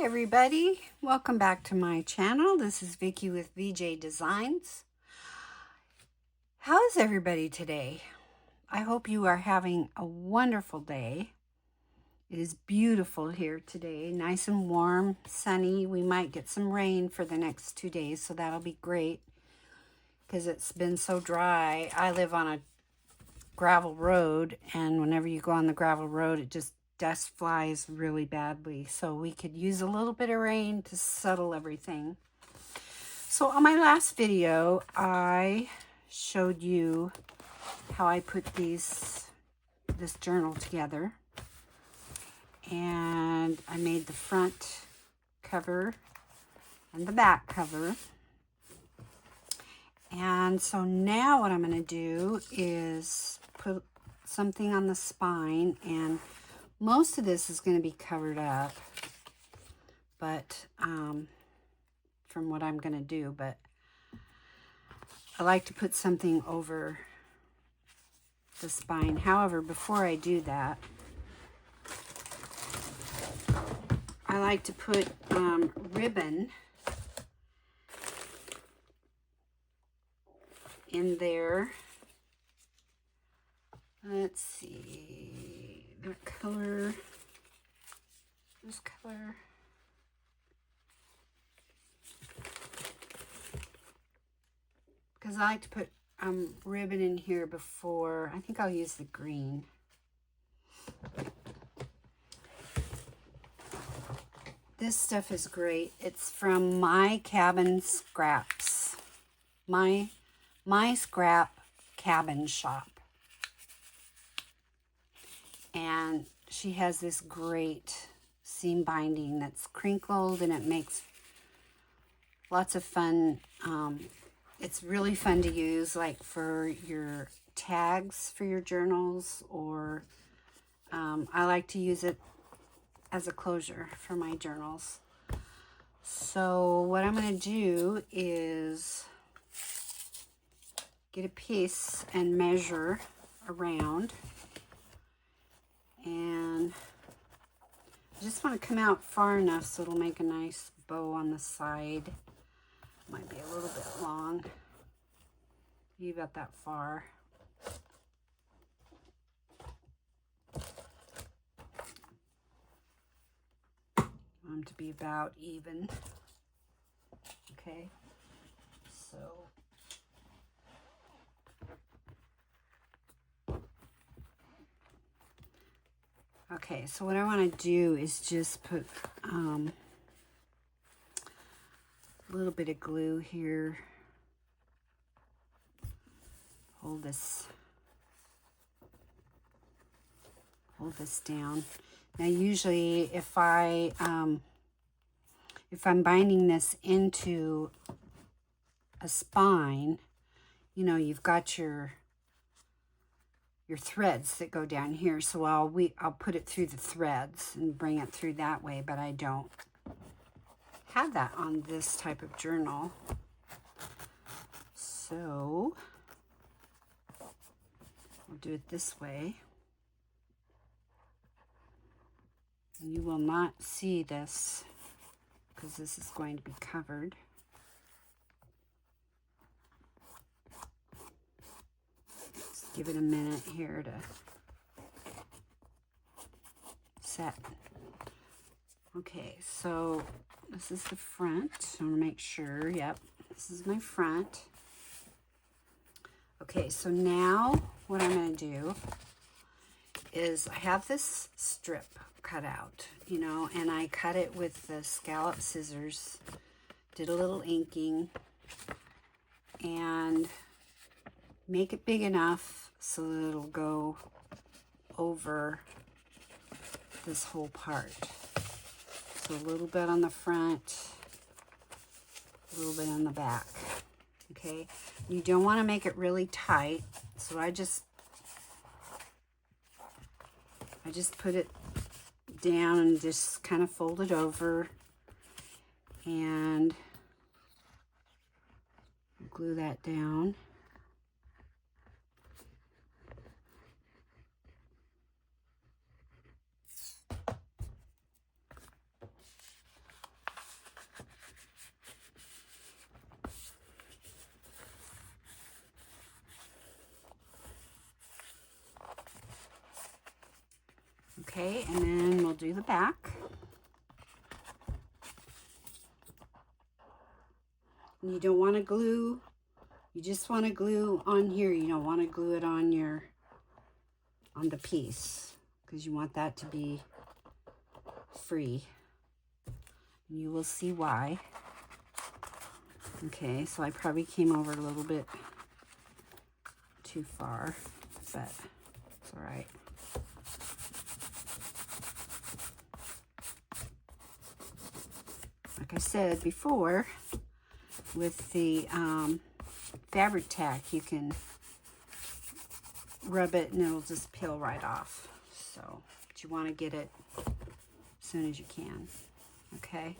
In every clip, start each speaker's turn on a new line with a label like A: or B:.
A: everybody, welcome back to my channel. This is Vickie with VJ Designs. How is everybody today? I hope you are having a wonderful day. It is beautiful here today, nice and warm, sunny. We might get some rain for the next 2 days, so that'll be great because it's been so dry. I live on a gravel road, and whenever you go on the gravel road, it just dust flies really badly, so we could use a little bit of rain to settle everything. So on my last video, I showed you how I put this journal together, and I made the front cover and the back cover. And so now what I'm going to do is put something on the spine, and most of this is going to be covered up, but from what I'm going to do, but I like to put something over the spine. However, before I do that, I like to put ribbon in there. Let's see, that color, this color. Because I like to put ribbon in here before. I think I'll use the green. This stuff is great. It's from My Cabin Scraps. My Scrap Cabin Shop. And she has this great seam binding that's crinkled, and it makes lots of fun. It's really fun to use, like for your tags for your journals, or I like to use it as a closure for my journals. So what I'm going to do is get a piece and measure around. And I just want to come out far enough so it'll make a nice bow on the side. Might be a little bit long. Be about that far. Want them to be about even. Okay, so okay, so what I want to do is just put a little bit of glue here. Hold this down. Now usually if I'm binding this into a spine, you know, you've got your threads that go down here, so I'll put it through the threads and bring it through that way, but I don't have that on this type of journal. So we'll do it this way. And you will not see this because this is going to be covered. Just give it a minute here to set. Okay, so this is the front. I want to make sure, yep, this is my front. Okay, so now what I'm going to do is I have this strip cut out, you know, and I cut it with the scallop scissors, did a little inking, and make it big enough so that it'll go over this whole part. So a little bit on the front, a little bit on the back. Okay, you don't want to make it really tight, so I just put it down and just kind of fold it over and glue that down. Okay, and then we'll do the back. And you don't want to glue, you just want to glue on here. You don't want to glue it on the piece, because you want that to be free. And you will see why. Okay, so I probably came over a little bit too far, but it's all right. Like I said before, with the fabric tack, you can rub it and it'll just peel right off. So, but you want to get it as soon as you can. Okay,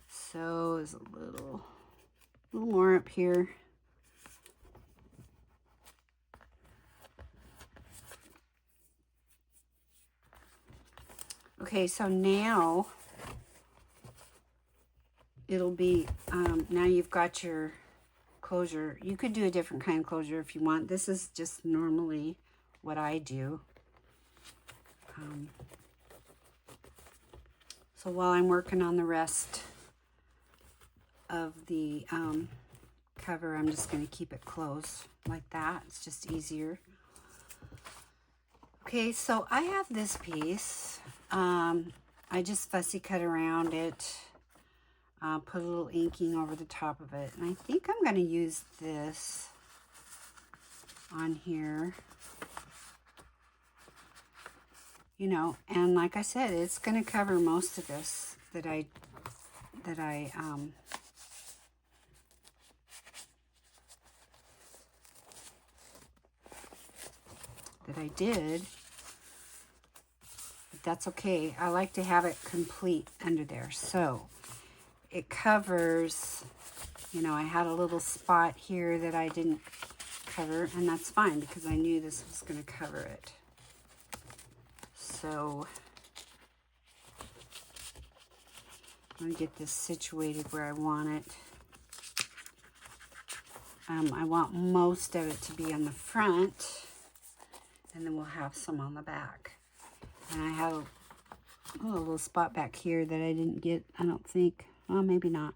A: so there's a little more up here. Okay, so now it'll be, now you've got your closure. You could do a different kind of closure if you want. This is just normally what I do. So while I'm working on the rest of the cover, I'm just going to keep it closed like that. It's just easier. Okay, so I have this piece. I just fussy cut around it. Put a little inking over the top of it. And I think I'm going to use this on here. You know, and like I said, it's going to cover most of this that I did. But that's okay. I like to have it complete under there. So it covers, you know, I had a little spot here that I didn't cover, and that's fine because I knew this was going to cover it. So I'm going to get this situated where I want it. I want most of it to be on the front, and then we'll have some on the back. And I have a little spot back here that I didn't get, I don't think. Well, maybe not.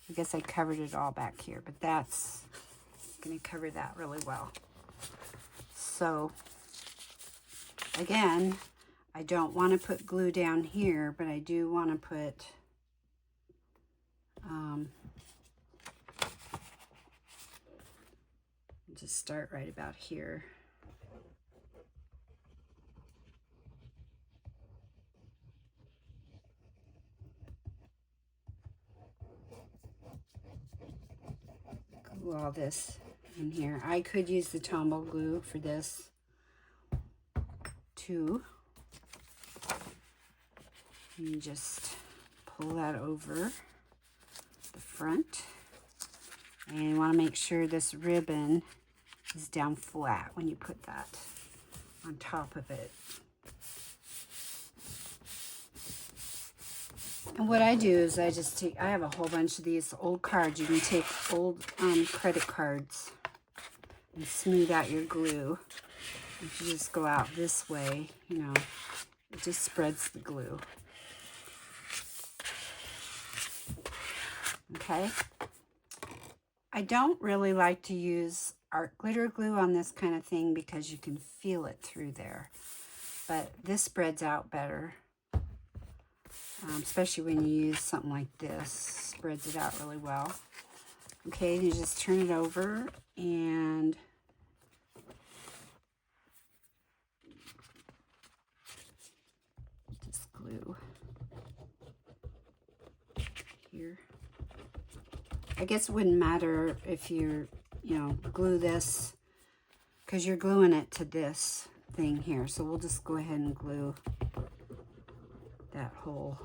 A: I guess I covered it all back here, but that's going to cover that really well. So, again, I don't want to put glue down here, but I do want to put just start right about here. Glue all this in here. I could use the Tombow glue for this too. And just pull that over the front. And you want to make sure this ribbon is down flat when you put that on top of it. And what I do is I just take, I have a whole bunch of these old cards. You can take old credit cards and smooth out your glue. If you just go out this way, you know, it just spreads the glue. Okay. I don't really like to use art glitter glue on this kind of thing because you can feel it through there. But this spreads out better. Especially when you use something like this, spreads it out really well. Okay, you just turn it over and just glue here. I guess it wouldn't matter if you glue this, because you're gluing it to this thing here. So we'll just go ahead and glue that whole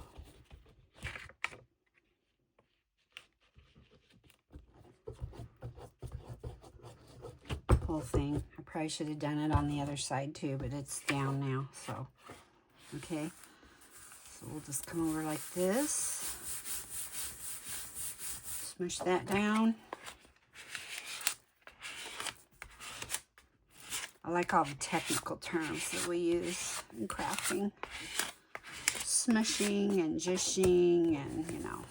A: thing. I probably should have done it on the other side too, but it's down now, so okay. So we'll just come over like this, smush that down. I like all the technical terms that we use in crafting. Smushing and zhishing and, you know.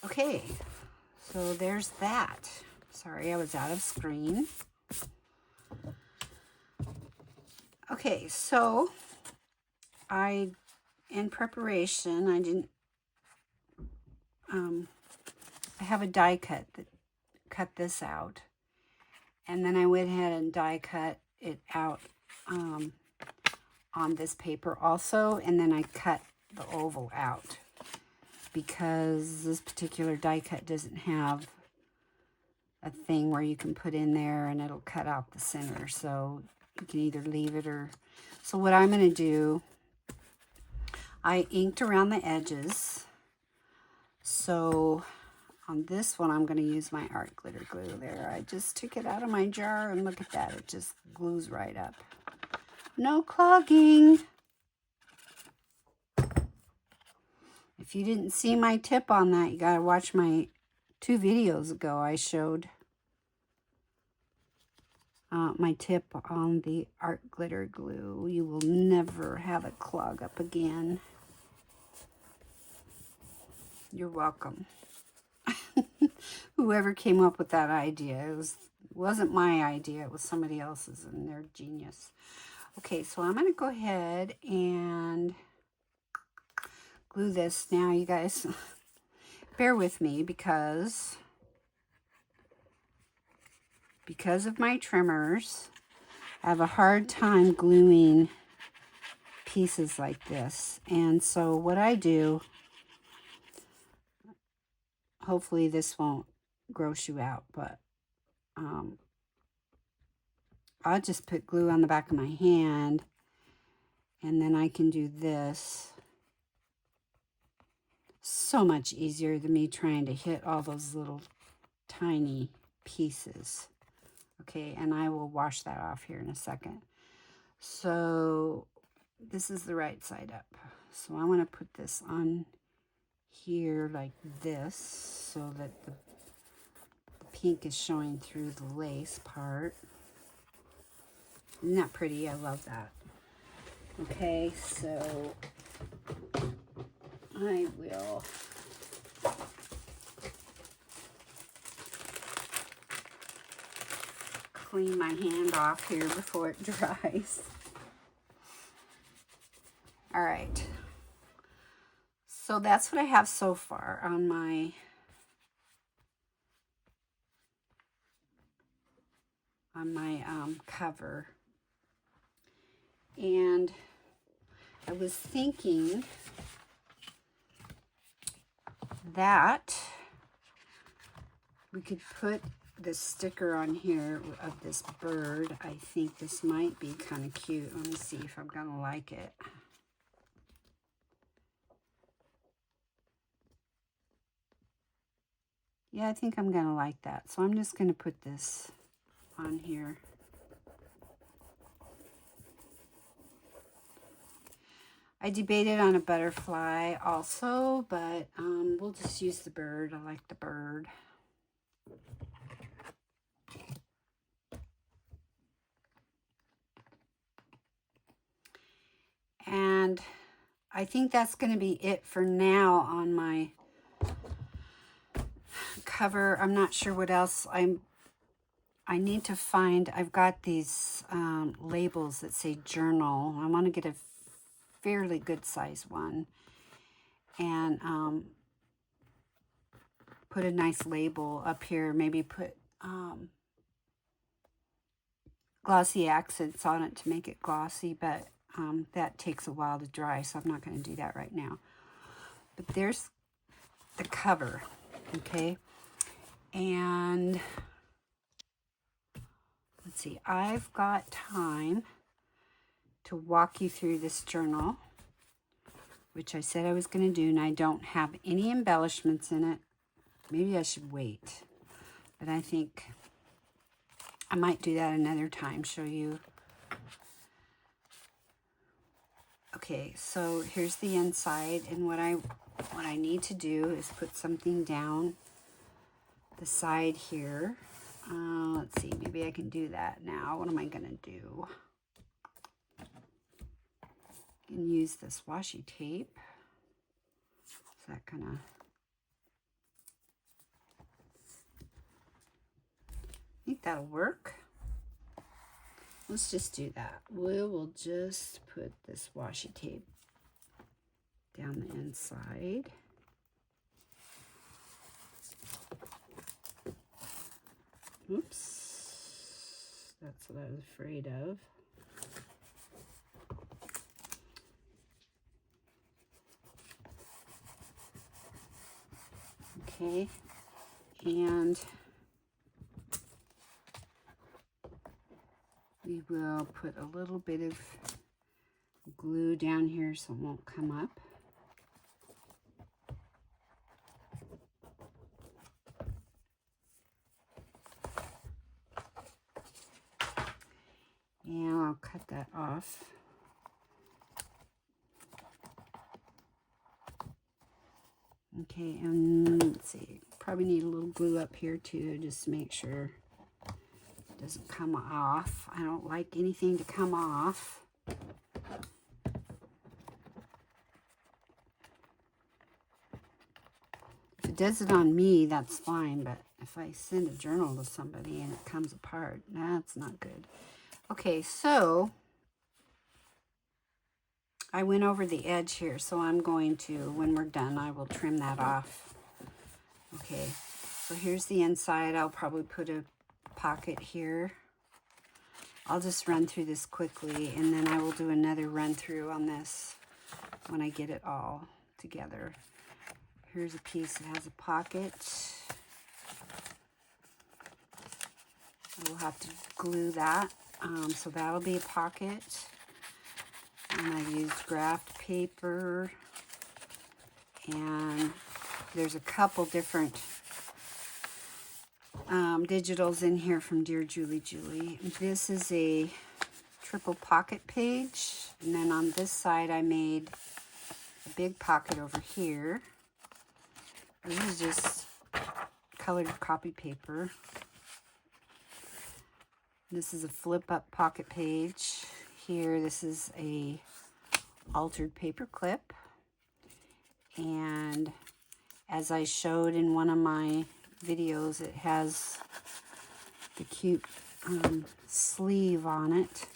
A: Okay, so there's that. Sorry, I was out of screen. Okay, so in preparation, I have a die cut that cut this out. And then I went ahead and die cut it out on this paper also. And then I cut the oval out because this particular die cut doesn't have a thing where you can put in there and it'll cut out the center. So you can either leave it or... So what I'm going to do, I inked around the edges. So on this one, I'm going to use my art glitter glue there. I just took it out of my jar and look at that. It just glues right up. No clogging. If you didn't see my tip on that, you got to watch my 2 videos ago. I showed my tip on the art glitter glue. You will never have it clog up again. You're welcome. Whoever came up with that idea, wasn't my idea, it was somebody else's, and they're genius. Okay, so I'm going to go ahead and glue this. Now, you guys, bear with me because of my trimmers, I have a hard time gluing pieces like this. And so what I do, hopefully this won't gross you out, but I'll just put glue on the back of my hand, and then I can do this. So much easier than me trying to hit all those little tiny pieces. Okay, and I will wash that off here in a second. So this is the right side up. So I want to put this on here like this so that the pink is showing through the lace part. Isn't that pretty? I love that. Okay, so I will clean my hand off here before it dries. All right. So that's what I have so far on my cover. And I was thinking that we could put the sticker on here of this bird. I think this might be kind of cute. Let me see if I'm gonna like it. Yeah, I think I'm gonna like that. So I'm just gonna put this on here. I debated on a butterfly also, but we'll just use the bird. I like the bird. And I think that's going to be it for now on my cover. I'm not sure what else I need to find. I've got these labels that say journal. I want to get a fairly good size one and put a nice label up here. Maybe put glossy accents on it to make it glossy, but that takes a while to dry, so I'm not going to do that right now. But there's the cover, okay? And let's see, I've got time to walk you through this journal, which I said I was going to do, and I don't have any embellishments in it. Maybe I should wait, but I think I might do that another time, show you. Okay, so here's the inside, and what I need to do is put something down the side here. Let's see, maybe I can do that now. What am I gonna do? I can use this washi tape. So that kind of, I think that'll work. Let's just do that. We will just put this washi tape down the inside. Oops, that's what I was afraid of. Okay, and we will put a little bit of glue down here so it won't come up. And I'll cut that off. Okay, and let's see, probably need a little glue up here too, just to make sure it doesn't come off. I don't like anything to come off. If it does it on me, that's fine, but if I send a journal to somebody and it comes apart, that's not good. Okay, so I went over the edge here, so I'm going to, when we're done, I will trim that off. Okay, so here's the inside. I'll probably put a pocket here. I'll just run through this quickly, and then I will do another run through on this when I get it all together. Here's a piece that has a pocket. I will have to glue that, so that'll be a pocket. And I used graph paper, and there's a couple different digitals in here from Dear Julie Julie. This is a triple pocket page, and then on this side I made a big pocket over here. This is just colored copy paper. This is a flip up pocket page. Here, this is a altered paper clip, and as I showed in one of my videos, it has the cute sleeve on it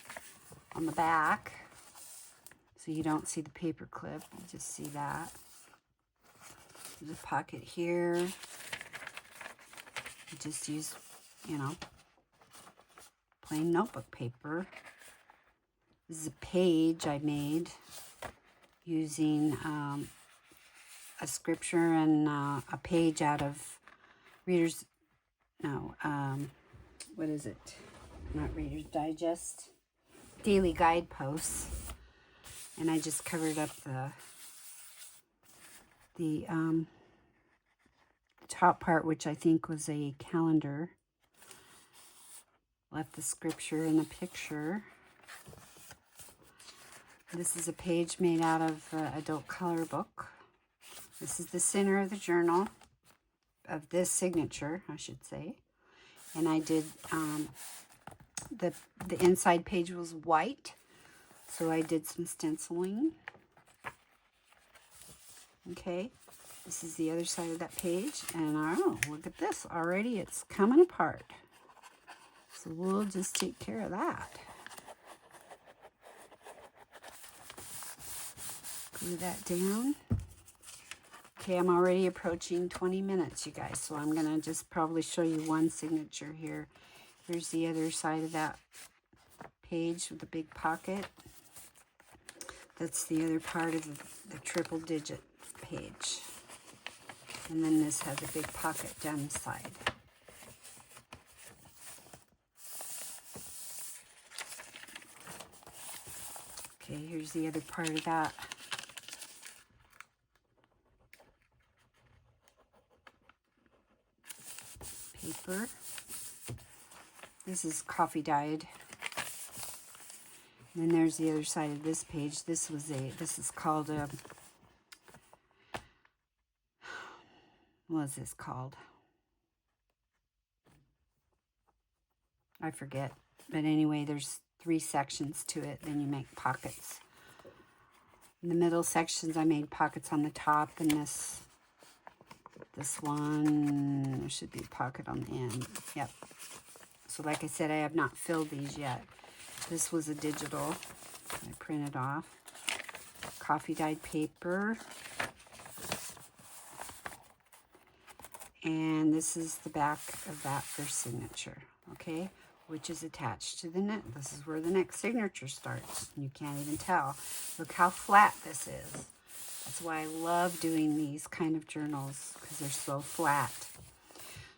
A: on the back, so you don't see the paper clip, you just see that. There's a pocket here. I just use, you know, plain notebook paper. This is a page I made using a scripture and a page out of what is it? Not Reader's Digest, Daily Guideposts. And I just covered up the top part, which I think was a calendar. Left the scripture in the picture. This is a page made out of adult color book. This is the center of the journal, of this signature, I should say. And I did, the inside page was white, so I did some stenciling. Okay, this is the other side of that page, and oh, look at this, already it's coming apart. So we'll just take care of that. Glue that down. Okay, I'm already approaching 20 minutes, you guys, so I'm going to just probably show you one signature here. Here's the other side of that page with the big pocket. That's the other part of the triple digit page. And then this has a big pocket down the side. Okay, here's the other part of that. Paper. This is coffee dyed. And then there's the other side of this page. This is called a, what is this called? I forget. But anyway, there's 3 sections to it. Then you make pockets. In the middle sections, I made pockets on the top, and this one, there should be a pocket on the end. Yep. So like I said, I have not filled these yet. This was a digital. I printed off. Coffee dyed paper. And this is the back of that first signature, okay? Which is attached to the neck. This is where the next signature starts. You can't even tell. Look how flat this is. That's why I love doing these kind of journals, because they're so flat.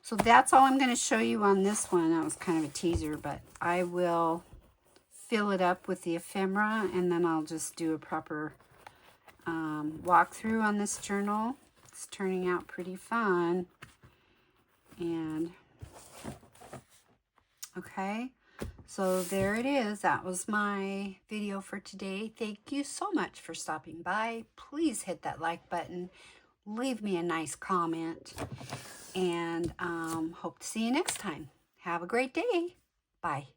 A: So that's all I'm going to show you on this one. That was kind of a teaser, but I will fill it up with the ephemera, and then I'll just do a proper walkthrough on this journal. It's turning out pretty fun. And okay, so there it is. That was my video for today. Thank you so much for stopping by. Please hit that like button. Leave me a nice comment. And hope to see you next time. Have a great day. Bye.